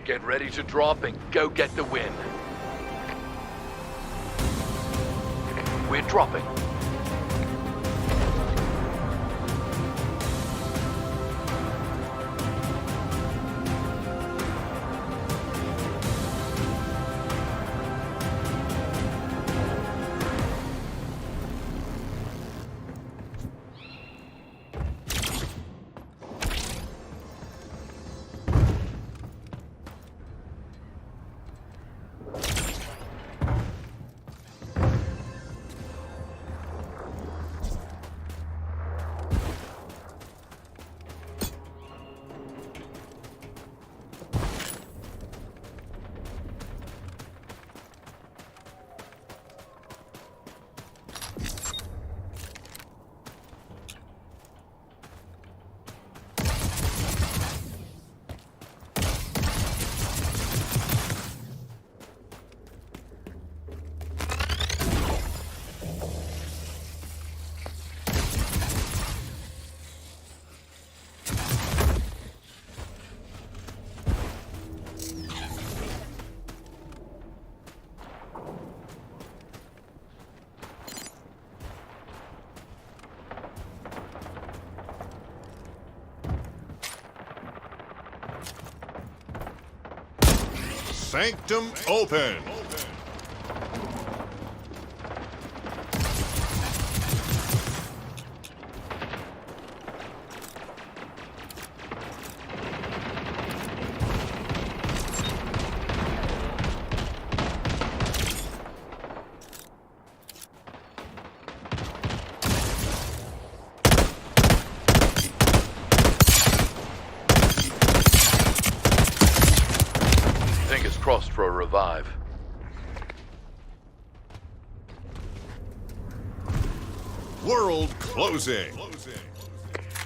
Get ready to drop and go get the win. We're dropping. Sanctum open. Fingers crossed for a revive. World closing.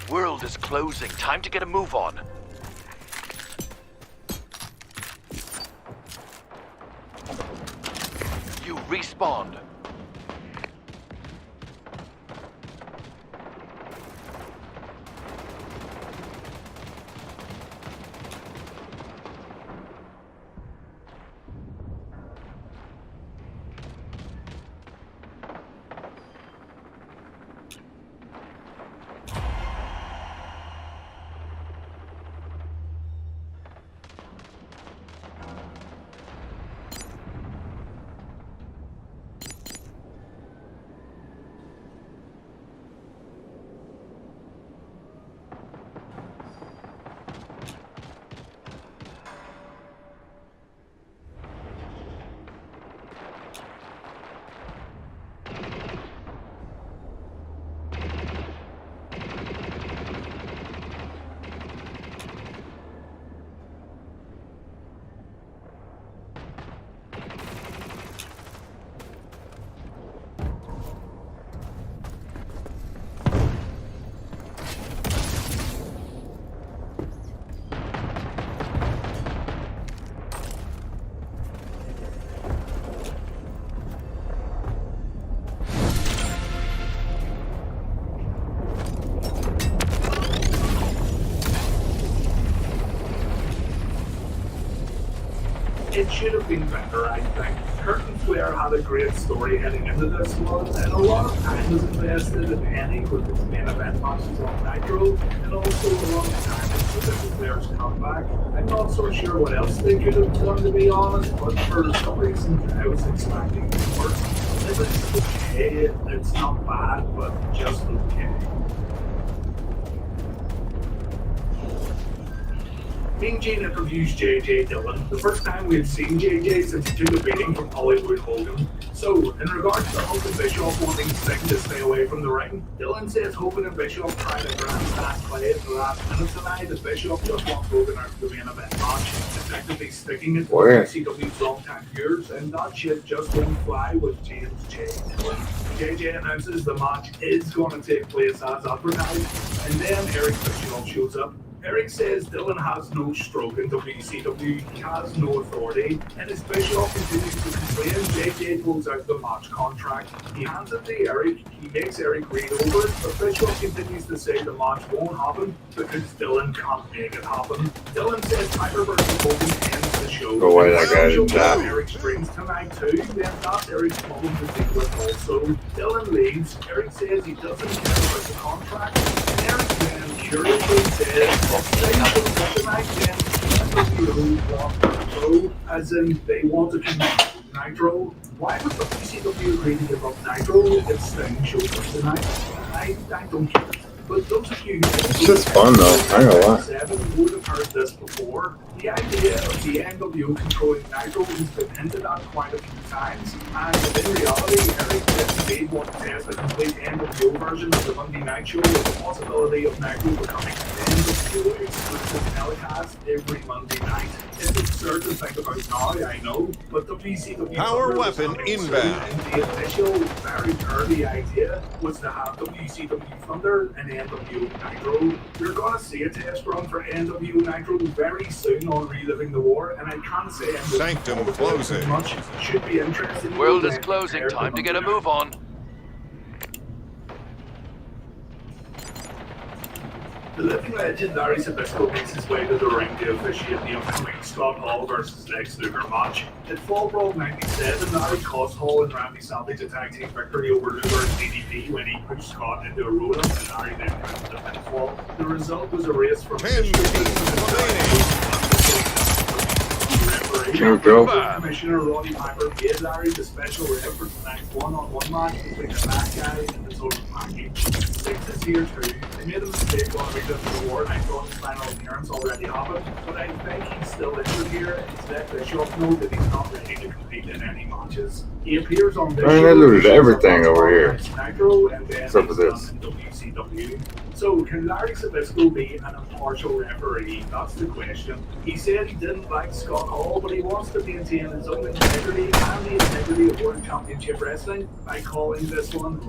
World is closing. Time to get a move on. You respawned. It should have been better, I think. Curtain Flare had a great story heading into this one, and a lot of time was invested, if any, with its main event matches on Nitro, and also a lot of time into Curtain Flare's comeback. I'm not so sure what else they could have done, to be honest, but for some reason I was expecting more. It's okay, it's not bad, but just okay. Mean Gene interviews J.J. Dillon, the first time we had seen J.J. since he took a beating from Hollywood Hogan. So, in regards to Hogan and Bischoff wanting Sting to stay away from the ring, Dillon says Hogan and Bischoff tried a grandstand play at the last minute tonight that Bischoff just wants Hogan out of the main event match, effectively sticking it for WCW's longtime viewers, and that shit just won't fly with James J. Dillon. J.J. announces the match is going to take place as advertised, and then Eric Bischoff shows up. Eric says Dylan has no stroke in WCW, he has no authority, and as Bischoff continues to complain, JJ pulls out the match contract. He hands it to Eric, he makes Eric read over it, but Bischoff continues to say the match won't happen because Dylan can't make it happen. Dylan says Piper vs. Hogan ends the show. Go away, that guy didn't die. Eric strings tonight too, then that's Eric's problem to deal with also. Dylan leaves, Eric says he doesn't care about the contract, and Eric then curiously says, as in they want to connect Nitro. Why would WCW agree to give up Nitro if Sting shows up tonight? I don't care. But those of you who It's just fun though, I ain't gonna lie. would have heard this before. The idea of the NWO controlling Nitro has been hinted at quite a few times, and in reality, Eric did indeed want to test a complete NWO version of the Monday Night Show with the possibility of Nitro becoming an NWO exclusive telecast every Monday night. It's absurd to think about now, I know, but WCW Power weapon inbound. And the initial, very early idea was to have WCW Thunder and NWO Nitro. We're going to see a test run for NWO Nitro very soon on Reliving the War, and I can't say I'm Sanctum closing. much. Should be interesting. World is closing. Time to get a move on. The living legend Larry Zbyszko makes his way to the ring to officiate the upcoming Scott Hall versus Lex Luger match. At Fall Brawl 97, Larry cost Hall and Randy Savage a tag team victory over Luger and DDP when he pushed Scott into a roll-up and Larry then counted the pinfall. The result was a race from 10 minutes remaining. Here we go. Commissioner Roddy Piper gave Larry the special rep for tonight's one-on-one match between the bad guy and the total package. Six is here too. They made a mistake on Reliving the War, and I thought his final appearance already happened, but I think he's still injured here, and he's let Bischoff know that he's not ready to compete in any matches. He appears on this Man, show, they looted everything over here. Nitro, and then Except for he's this. done in WCW. So, can Larry Zbyszko be an impartial referee? That's the question. He said he didn't like Scott Hall, but he wants to maintain his own integrity and the integrity of World Championship Wrestling by calling this one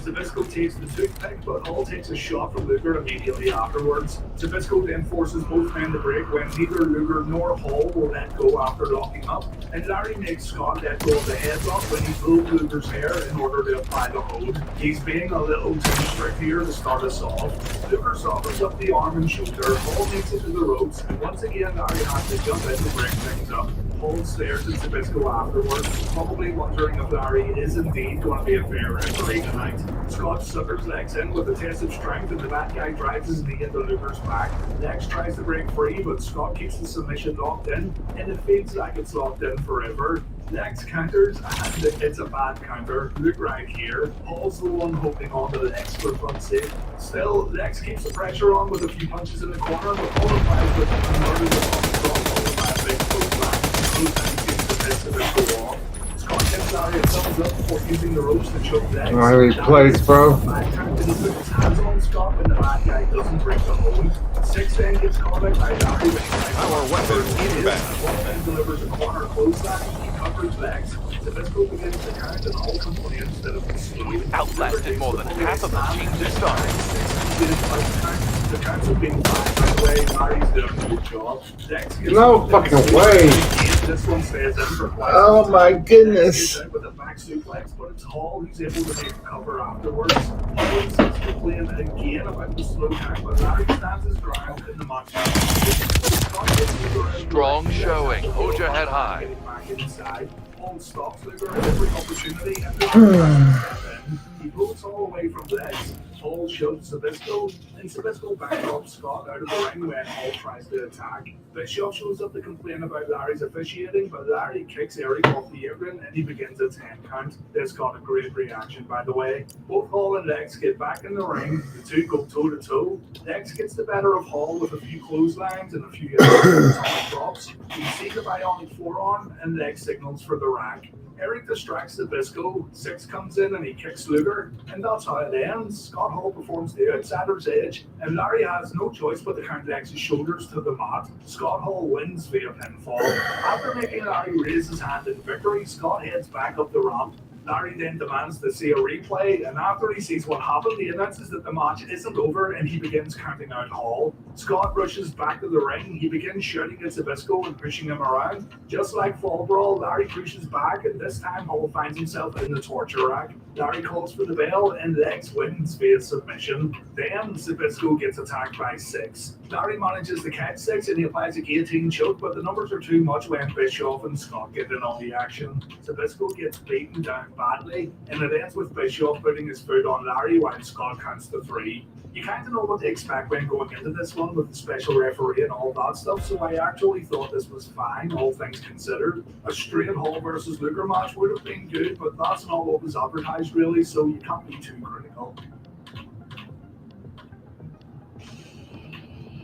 Zbyszko takes the toothpick, but Hall takes a shot from Luger immediately afterwards. Zbyszko then forces both men to break when neither Luger nor Hall will let go after locking up, and Larry makes Scott let go of the headlock when he pulled Luger's hair in order to apply the hold. He's being a little too strict here to start us off. Luger softens up the arm and shoulder, Hall makes it to the ropes, and once again Larry has to jump in to break things up. Hall stares at Zbyszko afterwards, probably wondering if Larry is indeed going to be a fair referee tonight. Scott suckers Lex in with a test of strength, and the bad guy drives his knee into Luger's back. Lex tries to break free, but Scott keeps the submission locked in, and it feels like it's locked in forever. Lex counters, and it's a bad counter. Look right here. Paul's the one holding on to Lex for fun's sake. Still, Lex keeps the pressure on with a few punches in the corner, but Paul applies with a murder the Scott followed by a big clothesline. Scott gives Larry a thumbs up before using the ropes to choke Lex. Alright, plays, bro. Bad count, and he puts his hands on Scott when the bad guy doesn't break the hold. Six then gets called out by Larry when he tries Power weapon inbound. Paul then delivers a corner closesline. He covers Lex. Zbyszko begins to count and all complain instead of the speed. Outlasted more than half of the team this time. The counts are being fine, by the way. Larry's doing a good job. Lex gets No fucking way. This one stays in for quite Oh some my time. goodness. Lex gets out with a back suplex, but it's Hall who's able to make a cover afterwards. Hall insists to complain again about the slow count, but Larry stands his ground in the match. Strong showing. Hold your head high. Getting back inside. Hall stops Luger at every opportunity and then he pulls Hall away from Lex. Hall shoves Zbyszko, and Zbyszko backs up Scott out of the ring when Hall tries to attack. Bischoff shows up to complain about Larry's officiating, but Larry kicks Eric off the apron and he begins a 10 count. This got a great reaction, by the way. Both Hall and Lex get back in the ring. The two go toe-to-toe. Lex gets the better of Hall with a few clotheslines and a few atomic drops. We see the bionic forearm, and Lex signals for the rack. Eric distracts Zbyszko, Six comes in and he kicks Luger, and that's how it ends. Scott Hall performs the outsider's edge, and Larry has no choice but to count Lex's shoulders to the mat. Scott Hall wins via pinfall. After making Larry raise his hand in victory, Scott heads back up the ramp. Larry then demands to see a replay, and after he sees what happened, he announces that the match isn't over and he begins counting out Hall. Scott rushes back to the ring. He begins shouting at Zbyszko and pushing him around. Just like Fall Brawl, Larry pushes back, and this time Hall finds himself in the torture rack. Larry calls for the bell, and Lex wins via submission. Then Zbyszko gets attacked by 6. Larry manages to catch 6, and he applies a guillotine choke, but the numbers are too much when Bischoff and Scott get in on the action. Zbyszko gets beaten down badly, and it ends with Bischoff putting his foot on Larry while Scott counts to 3. You kind of know what to expect when going into this one with the special referee and all that stuff, so I actually thought this was fine, all things considered. A straight Hall versus Luger match would have been good, but that's not what was advertised really, so you can't be too critical.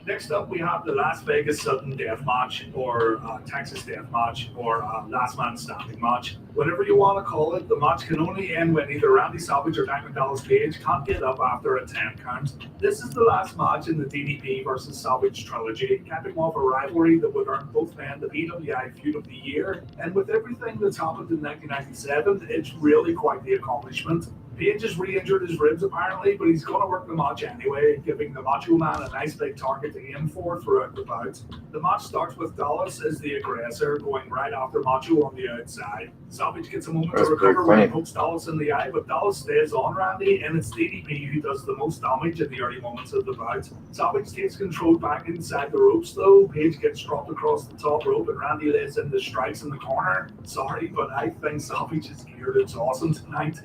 Next up, we have the Las Vegas Sudden Death Match, or Texas Death Match, or Last Man Standing Match. Whatever you want to call it, the match can only end when either Randy Savage or Diamond Dallas Page can't get up after a 10 count. This is the last match in the DDP versus Savage trilogy, capping off a rivalry that would earn both men the PWI Feud of the Year. And with everything that's happened in 1997, it's really quite the accomplishment. Page has re-injured his ribs apparently, but he's going to work the match anyway, giving the Macho Man a nice big target to aim for throughout the bout. The match starts with Dallas as the aggressor, going right after Macho on the outside. Savage gets a moment to recover when he pokes Dallas in the eye, but Dallas stays on Randy, and it's DDP who does the most damage in the early moments of the bout. Savage takes control back inside the ropes though. Page gets dropped across the top rope, and Randy lays in the strikes in the corner. Sorry, but I think Savage's gear is awesome tonight.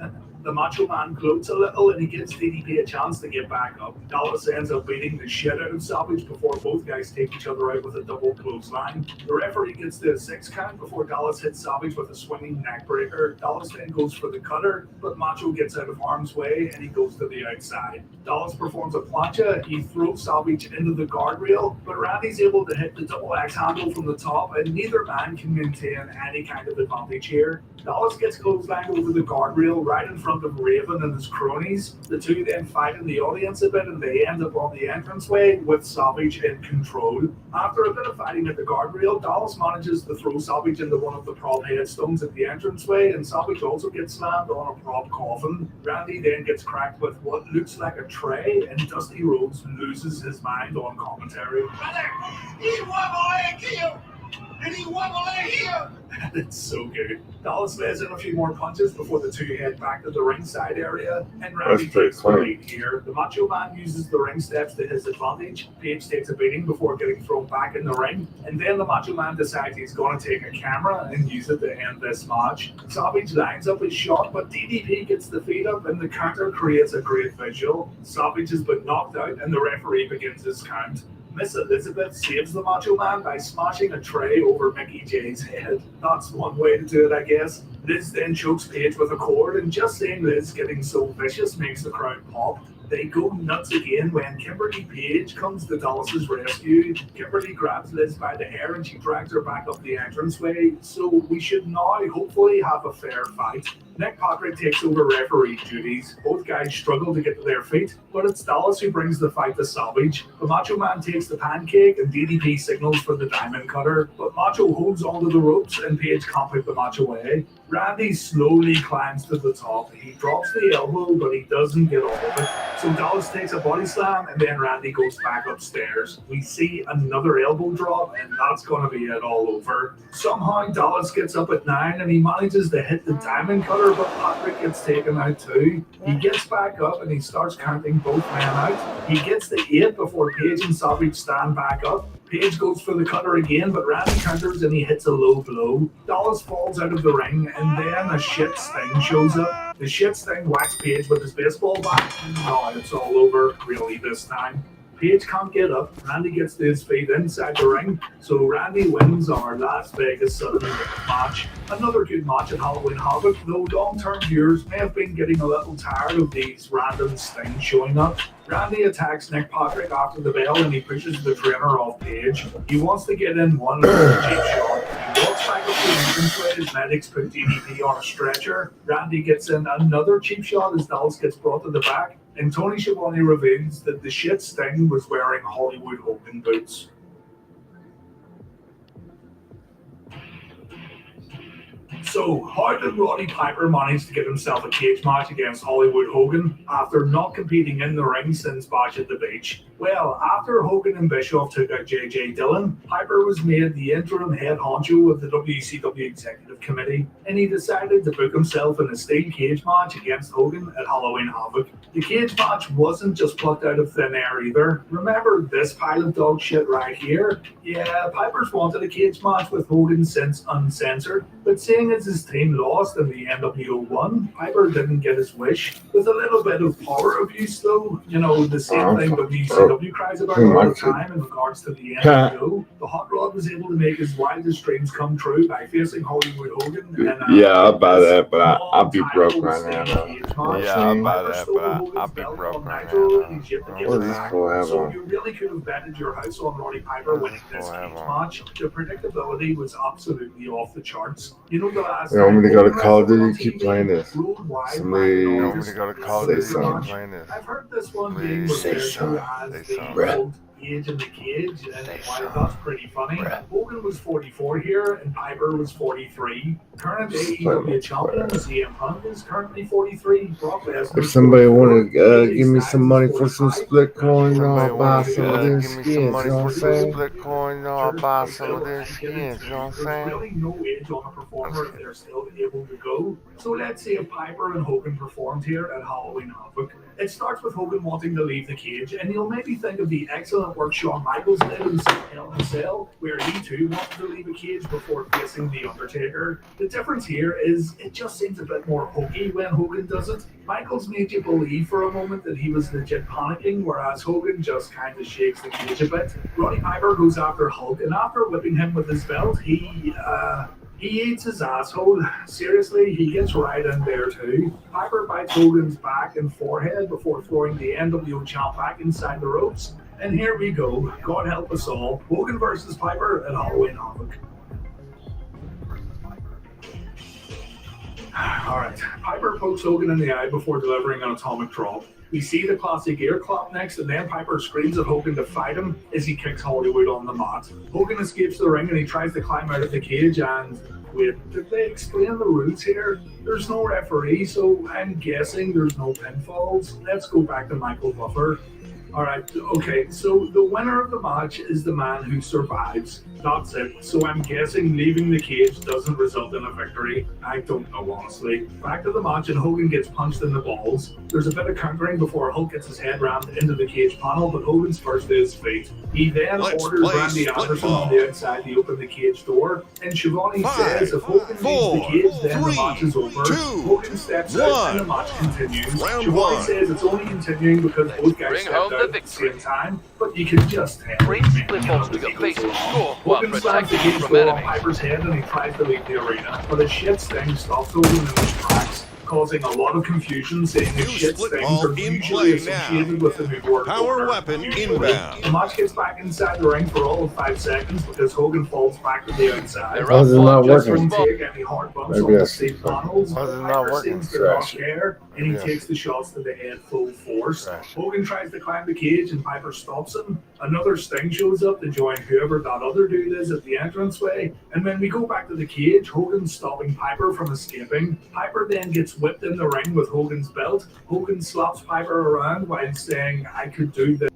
The Macho Man gloats a little, and he gives DDP a chance to get back up. Dallas ends up beating the shit out of Savage before both guys take each other out with a double clothesline. The referee gets the 6 count before Dallas hits Savage with a swinging neck breaker. Dallas then goes for the cutter, but Macho gets out of harm's way and he goes to the outside. Dallas performs a plancha. He throws Savage into the guardrail, but Randy's able to hit the double X handle from the top, and neither man can maintain any kind of advantage here. Dallas gets clotheslined over the guardrail right in front of Raven and his cronies. The two then fight in the audience a bit, and they end up on the entranceway with Savage in control. After a bit of fighting at the guardrail, Dallas manages to throw Savage into one of the prop headstones at the entranceway, and Savage also gets slammed on a prop coffin. Randy then gets cracked with what looks like a tray, and Dusty Rhodes loses his mind on commentary. Brother, he wobble leg here, and he wobble leg here. It's so good. Dallas lays in a few more punches before the two head back to the ringside area, and Randy takes the lead here. The Macho Man uses the ring steps to his advantage. Page takes a beating before getting thrown back in the ring, and then the Macho Man decides he's going to take a camera and use it to end this match. Savage lines up his shot, but DDP gets the feed up, and the counter creates a great visual. Savage has been knocked out, and the referee begins his count. Miss Elizabeth saves the Macho Man by smashing a tray over Mickey J's head. That's one way to do it, I guess. Liz then chokes Page with a cord, and just seeing Liz getting so vicious makes the crowd pop. They go nuts again when Kimberly Page comes to Dallas's rescue. Kimberly grabs Liz by the hair and she drags her back up the entranceway, so we should now hopefully have a fair fight. Nick Patrick takes over referee duties. Both guys struggle to get to their feet, but it's Dallas who brings the fight to Savage. The Macho Man takes the pancake and DDP signals for the diamond cutter, but Macho holds onto the ropes and Page can't put the match away. Randy slowly climbs to the top. He drops the elbow, but he doesn't get all of it. So Dallas takes a body slam, and then Randy goes back upstairs. We see another elbow drop, and that's going to be it all over. Somehow Dallas gets up at 9, and he manages to hit the diamond cutter, but Patrick gets taken out too. He gets back up, and he starts counting both men out. He gets the 8 before Page and Savage stand back up. Page goes for the cutter again, but Randy counters and he hits a low blow. Dallas falls out of the ring, and then a shit Sting shows up. The shit Sting whacks Page with his baseball bat. Oh, it's all over, really, this time. Page can't get up. Randy gets to his feet inside the ring, so Randy wins our Las Vegas Sudden Death match. Another good match at Halloween Havoc, though long-term viewers may have been getting a little tired of these random Stings showing up. Randy attacks Nick Patrick after the bell, and he pushes the trainer off Page. He wants to get in one cheap shot. He walks back up the entranceway as medics put DDP on a stretcher. Randy gets in another cheap shot as Dallas gets brought to the back, and Tony Schiavone reveals that the shit Sting was wearing Hollywood Hogan boots. So, how did Roddy Piper manage to get himself a cage match against Hollywood Hogan after not competing in the ring since Bash at the Beach? Well, after Hogan and Bischoff took out J.J. Dillon, Piper was made the interim head honcho of the WCW Executive Committee, and he decided to book himself in a steel cage match against Hogan at Halloween Havoc. The cage match wasn't just plucked out of thin air either. Remember this pile of dog shit right here? Yeah, Piper's wanted a cage match with Hogan since Uncensored, but seeing as his team lost and the NWO won, Piper didn't get his wish. With a little bit of power abuse though, you know, the same thing WCW cries about all the time in regards to the NWO, the Hot Rod was able to make his wildest dreams come true by facing Hollywood Hogan and Yeah, I'll buy that, but I'll be broke right now. Yeah, I'll buy that, but I'll be broke right now. What is forever? So you really could have betted your house on Roddy Piper winning this cage match. The predictability was absolutely off the charts. You know, the last You want me to go to Call of time Duty? Keep playing this. Somebody, You want me to go to Call of Duty and playing this? I've heard this one being Please. referred Say to as Say the something. old age in the cage, and while that's pretty funny, Hogan was 44 here and Piper was 43. Current AEW champion CM Punk is currently 43. Brock Lesnar. If somebody want to give me some money for some split coin, I'll buy some of their Give me skins, you some know money what for I'm some saying? split coin, I'll buy some of their skins, you know what I'm There's saying? really no age on a performer if they're still able to go. So let's say if Piper and Hogan performed here at Halloween Havoc. It starts with Hogan wanting to leave the cage, and you'll maybe think of the excellent work Shawn Michaels did in Hell in a Cell, where he too wanted to leave a cage before facing The Undertaker. The difference here is it just seems a bit more hokey when Hogan does it. Michaels made you believe for a moment that he was legit panicking, whereas Hogan just kind of shakes the cage a bit. Roddy Piper goes after Hulk, and after whipping him with his belt, he eats his asshole. Seriously, he gets right in there too. Piper bites Hogan's back and forehead before throwing the NWO champ back inside the ropes. And here we go. God help us all. Hogan versus Piper at Halloween Havoc. Alright, Piper pokes Hogan in the eye before delivering an atomic drop. We see the classic ear clap next, and then Piper screams at Hogan to fight him as he kicks Hollywood on the mat. Hogan escapes the ring and he tries to climb out of the cage and... Wait, did they explain the rules here? There's no referee, so I'm guessing there's no pinfalls. Let's go back to Michael Buffer. Alright, okay, so the winner of the match is the man who survives. That's it. So I'm guessing leaving the cage doesn't result in a victory. I don't know, honestly. Back to the match, and Hogan gets punched in the balls. There's a bit of countering before Hulk gets his head rammed into the cage panel, but Hogan's first to his feet. He then Let's orders play Randy split Anderson ball. on the outside to open the cage door, and Shivani 5, says if Hogan leaves the 4, cage, then the 3, match is over. 2, Hogan steps out, and the 1. match continues. Round Shivani 1. says it's only continuing because both guys Bring stepped home the out at the victory. same time, but you can just tell. Three split balls to your face and score while Hogan slams the protecting cage from door on enemies. Piper's head and he tries to leave the arena, but a shit sting stops Hogan in his tracks, causing a lot of confusion, saying the New shit split stings ball are in usually play now. associated with the new word. Power order. weapon Usually. inbound. The match gets back inside the ring for all of 5 seconds because Hogan falls back to the outside. They're Why is it up not one just working? for Doesn't spot. take any hard bumps Maybe on the that's steel panels. Why is it not Piper working? seems to Trash. not care, and he Yeah. takes the shots to the head full force. Trash. Hogan tries to climb the cage and Piper stops him. Another Sting shows up to join whoever that other dude is at the entranceway. And when we go back to the cage, Hogan's stopping Piper from escaping. Piper then gets whipped in the ring with Hogan's belt. Hogan slaps Piper around while saying, "I could do this."